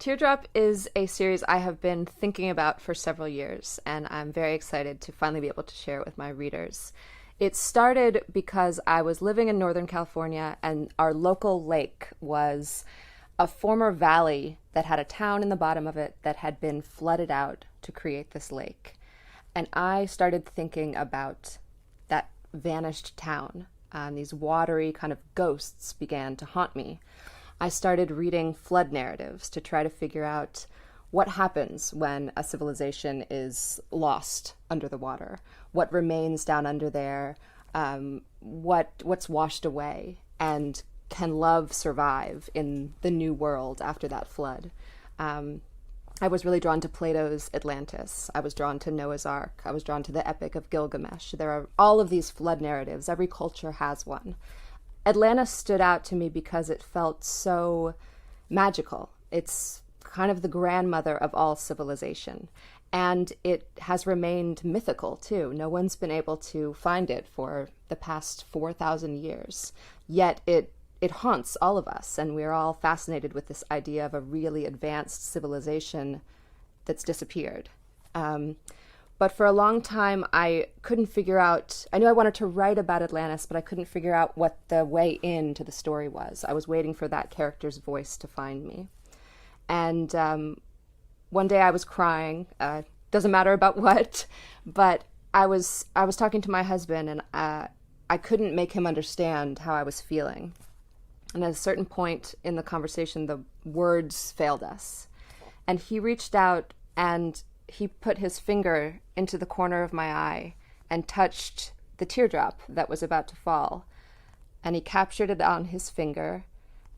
Teardrop is a series I have been thinking about for several years, and I'm very excited to finally be able to share it with my readers. It started because I was living in Northern California, and our local lake was a former valley that had a town in the bottom of it that had been flooded out to create this lake. And I started thinking about that vanished town, and these watery kind of ghosts began to haunt me. I started reading flood narratives to try to figure out what happens when a civilization is lost under the water, what remains down under there, what's washed away, and can love survive in the new world after that flood. I was really drawn to Plato's Atlantis. I was drawn to Noah's Ark. I was drawn to the Epic of Gilgamesh. There are all of these flood narratives. Every culture has one. Atlantis stood out to me because it felt so magical. It's kind of the grandmother of all civilization. And it has remained mythical, too. No one's been able to find it for the past 4,000 years. Yet it haunts all of us, and we're all fascinated with this idea of a really advanced civilization that's disappeared. But for a long time, I couldn't figure out, I knew I wanted to write about Atlantis, but I couldn't figure out what the way into the story was. I was waiting for that character's voice to find me. And one day I was crying, doesn't matter about what, but I was talking to my husband, and I couldn't make him understand how I was feeling. And at a certain point in the conversation, the words failed us. And he reached out and he put his finger into the corner of my eye and touched the teardrop that was about to fall. And he captured it on his finger,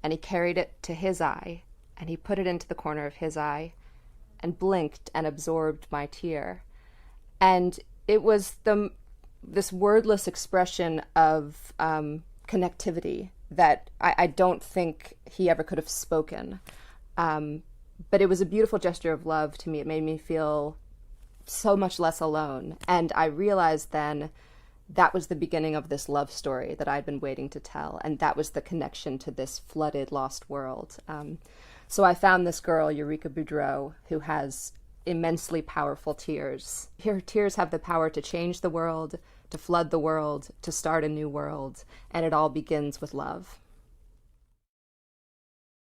and he carried it to his eye, and he put it into the corner of his eye and blinked and absorbed my tear. And it was this wordless expression of connectivity that I don't think he ever could have spoken. But it was a beautiful gesture of love to me. It made me feel so much less alone. And I realized then that was the beginning of this love story that I'd been waiting to tell. And that was the connection to this flooded, lost world. So I found this girl, Eureka Boudreau, who has immensely powerful tears. Her tears have the power to change the world, to flood the world, to start a new world. And it all begins with love.